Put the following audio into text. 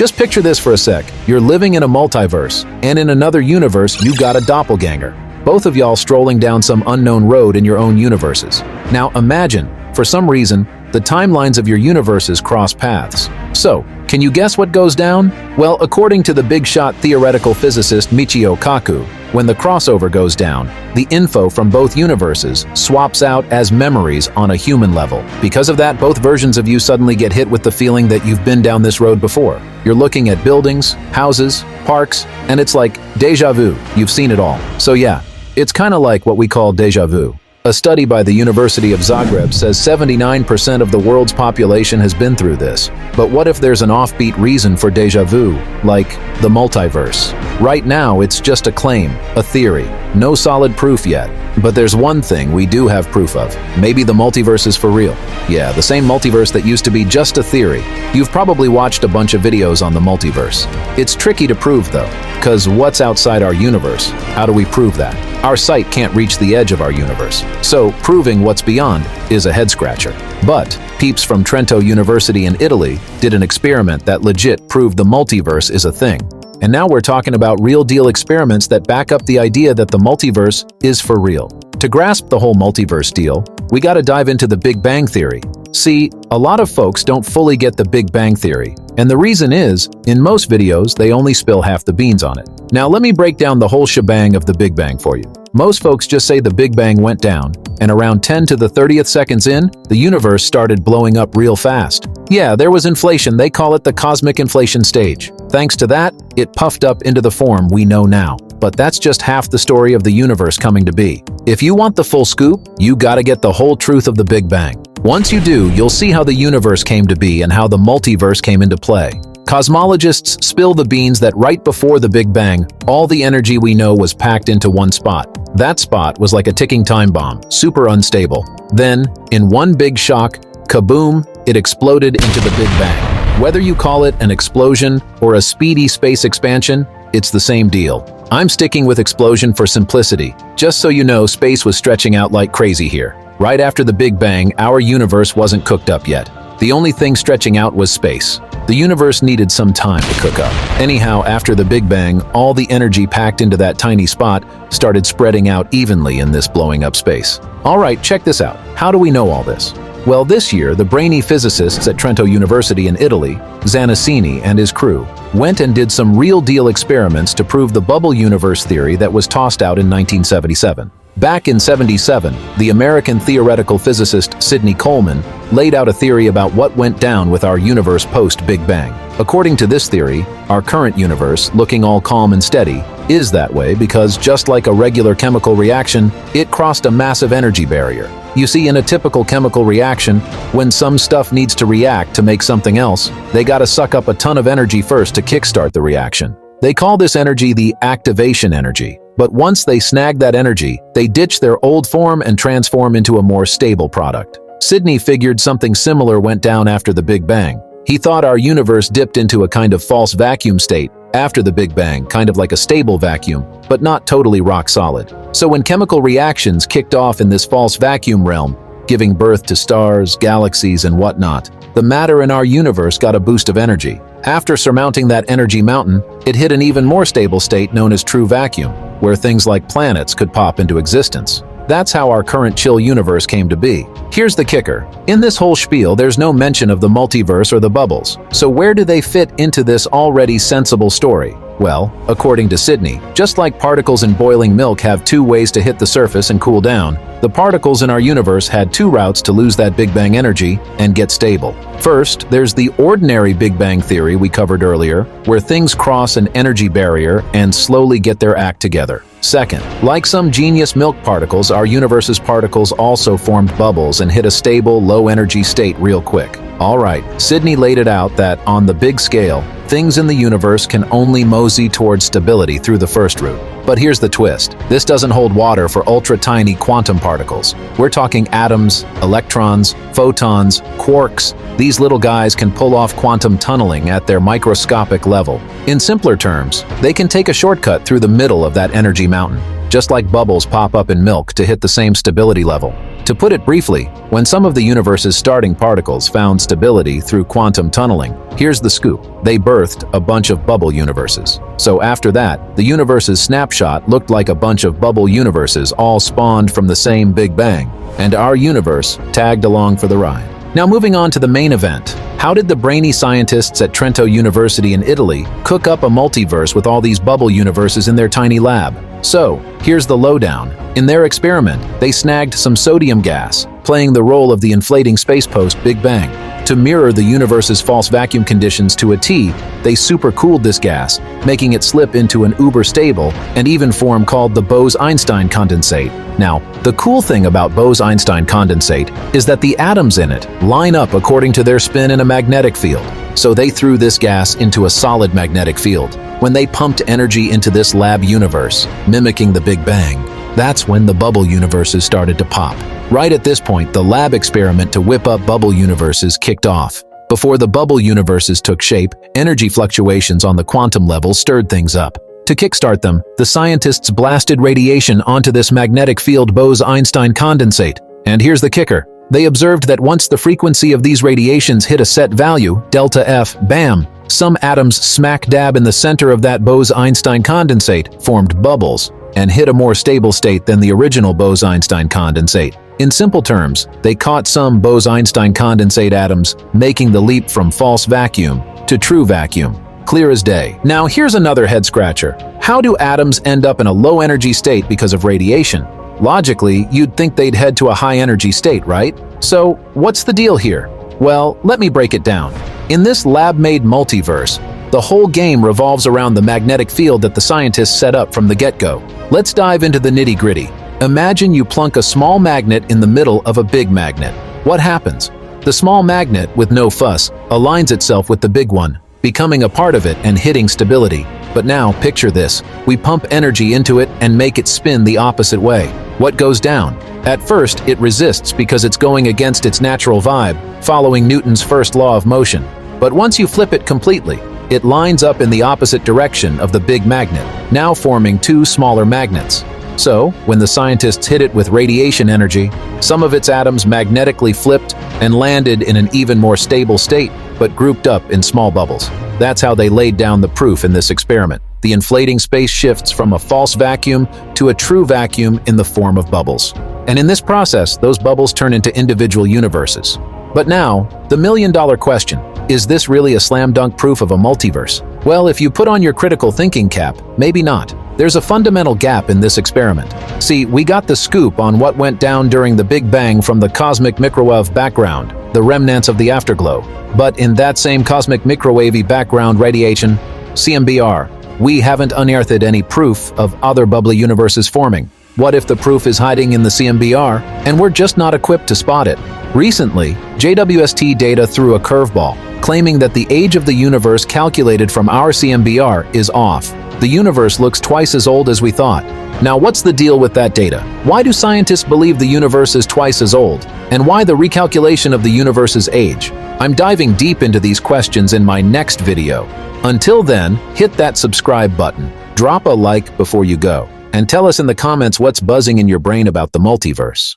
Just picture this for a sec. You're living in a multiverse, and in another universe, you got a doppelganger. Both of y'all strolling down some unknown road in your own universes. Now imagine, for some reason, the timelines of your universes cross paths. So, can you guess what goes down? Well, according to the big-shot theoretical physicist Michio Kaku, when the crossover goes down, the info from both universes swaps out as memories on a human level. Because of that, both versions of you suddenly get hit with the feeling that you've been down this road before. You're looking at buildings, houses, parks, and it's like déjà vu. You've seen it all. So yeah, it's kind of like what we call déjà vu. A study by the University of Zagreb says 79% of the world's population has been through this. But what if there's an offbeat reason for déjà vu, like the multiverse? Right now, it's just a claim, a theory. No solid proof yet. But there's one thing we do have proof of. Maybe the multiverse is for real. Yeah, the same multiverse that used to be just a theory. You've probably watched a bunch of videos on the multiverse. It's tricky to prove though, because what's outside our universe? How do we prove that? Our sight can't reach the edge of our universe. So, proving what's beyond is a head-scratcher. But, peeps from Trento University in Italy did an experiment that legit proved the multiverse is a thing. And now we're talking about real-deal experiments that back up the idea that the multiverse is for real. To grasp the whole multiverse deal, we gotta dive into the Big Bang Theory. See, a lot of folks don't fully get the Big Bang Theory, and the reason is, in most videos, they only spill half the beans on it. Now let me break down the whole shebang of the Big Bang for you. Most folks just say the Big Bang went down, and around 10 to the 30th seconds in, the universe started blowing up real fast. Yeah, there was inflation, they call it the cosmic inflation stage. Thanks to that, it puffed up into the form we know now. But that's just half the story of the universe coming to be. If you want the full scoop, you gotta get the whole truth of the Big Bang. Once you do, you'll see how the universe came to be and how the multiverse came into play. Cosmologists spill the beans that right before the Big Bang, all the energy we know was packed into one spot. That spot was like a ticking time bomb, super unstable. Then, in one big shock, kaboom, it exploded into the Big Bang. Whether you call it an explosion or a speedy space expansion, it's the same deal. I'm sticking with explosion for simplicity. Just so you know, space was stretching out like crazy here. Right after the Big Bang, our universe wasn't cooked up yet. The only thing stretching out was space. The universe needed some time to cook up. Anyhow, after the Big Bang, all the energy packed into that tiny spot started spreading out evenly in this blowing up space. Alright, check this out. How do we know all this? Well, this year, the brainy physicists at Trento University in Italy, Zanacini and his crew, went and did some real-deal experiments to prove the bubble universe theory that was tossed out in 1977. Back in '77, the American theoretical physicist Sidney Coleman laid out a theory about what went down with our universe post-Big Bang. According to this theory, our current universe, looking all calm and steady, is that way because just like a regular chemical reaction, it crossed a massive energy barrier. You see, in a typical chemical reaction, when some stuff needs to react to make something else, they gotta suck up a ton of energy first to kickstart the reaction. They call this energy the activation energy. But once they snag that energy, they ditch their old form and transform into a more stable product. Sidney figured something similar went down after the Big Bang. He thought our universe dipped into a kind of false vacuum state after the Big Bang, kind of like a stable vacuum, but not totally rock solid. So when chemical reactions kicked off in this false vacuum realm, giving birth to stars, galaxies, and whatnot, the matter in our universe got a boost of energy. After surmounting that energy mountain, it hit an even more stable state known as true vacuum, where things like planets could pop into existence. That's how our current chill universe came to be. Here's the kicker. In this whole spiel, there's no mention of the multiverse or the bubbles. So where do they fit into this already sensible story? Well, according to Sidney, just like particles in boiling milk have two ways to hit the surface and cool down, the particles in our universe had two routes to lose that Big Bang energy and get stable. First, there's the ordinary Big Bang theory we covered earlier, where things cross an energy barrier and slowly get their act together. Second, like some genius milk particles, our universe's particles also formed bubbles and hit a stable, low-energy state real quick. Alright, Sidney laid it out that, on the big scale, things in the universe can only mosey towards stability through the first route. But here's the twist. This doesn't hold water for ultra-tiny quantum particles. We're talking atoms, electrons, photons, quarks. These little guys can pull off quantum tunneling at their microscopic level. In simpler terms, they can take a shortcut through the middle of that energy mountain, just like bubbles pop up in milk to hit the same stability level. To put it briefly, when some of the universe's starting particles found stability through quantum tunneling, here's the scoop: they birthed a bunch of bubble universes. So after that, the universe's snapshot looked like a bunch of bubble universes all spawned from the same Big Bang, and our universe tagged along for the ride. Now moving on to the main event. How did the brainy scientists at Trento University in Italy cook up a multiverse with all these bubble universes in their tiny lab? So, here's the lowdown. In their experiment, they snagged some sodium gas, playing the role of the inflating space post Big Bang. To mirror the universe's false vacuum conditions to a T, they supercooled this gas, making it slip into an uber-stable and even form called the Bose-Einstein condensate. Now, the cool thing about Bose-Einstein condensate is that the atoms in it line up according to their spin in a magnetic field. So they threw this gas into a solid magnetic field. When they pumped energy into this lab universe, mimicking the Big Bang, that's when the bubble universes started to pop. Right at this point, the lab experiment to whip up bubble universes kicked off. Before the bubble universes took shape, energy fluctuations on the quantum level stirred things up. To kickstart them, the scientists blasted radiation onto this magnetic field Bose-Einstein condensate. And here's the kicker. They observed that once the frequency of these radiations hit a set value, delta F, bam, some atoms smack dab in the center of that Bose-Einstein condensate formed bubbles and hit a more stable state than the original Bose-Einstein condensate. In simple terms, they caught some Bose-Einstein condensate atoms, making the leap from false vacuum to true vacuum. Clear as day. Now here's another head-scratcher. How do atoms end up in a low-energy state because of radiation? Logically, you'd think they'd head to a high-energy state, right? So, what's the deal here? Well, let me break it down. In this lab-made multiverse, the whole game revolves around the magnetic field that the scientists set up from the get-go. Let's dive into the nitty-gritty. Imagine you plunk a small magnet in the middle of a big magnet. What happens? The small magnet, with no fuss, aligns itself with the big one, becoming a part of it and hitting stability. But now, picture this. We pump energy into it and make it spin the opposite way. What goes down? At first, it resists because it's going against its natural vibe, following Newton's first law of motion. But once you flip it completely, it lines up in the opposite direction of the big magnet, now forming two smaller magnets. So, when the scientists hit it with radiation energy, some of its atoms magnetically flipped and landed in an even more stable state, but grouped up in small bubbles. That's how they laid down the proof in this experiment. The inflating space shifts from a false vacuum to a true vacuum in the form of bubbles. And in this process, those bubbles turn into individual universes. But now, the million-dollar question: is this really a slam dunk proof of a multiverse? Well, if you put on your critical thinking cap, maybe not. There's a fundamental gap in this experiment. See, we got the scoop on what went down during the Big Bang from the cosmic microwave background, the remnants of the afterglow. But in that same cosmic microwavy background radiation, CMBR, we haven't unearthed any proof of other bubbly universes forming. What if the proof is hiding in the CMBR, and we're just not equipped to spot it? Recently, JWST data threw a curveball, claiming that the age of the universe calculated from our CMBR is off. The universe looks twice as old as we thought. Now, what's the deal with that data? Why do scientists believe the universe is twice as old? And why the recalculation of the universe's age? I'm diving deep into these questions in my next video. Until then, hit that subscribe button, drop a like before you go, and tell us in the comments what's buzzing in your brain about the multiverse.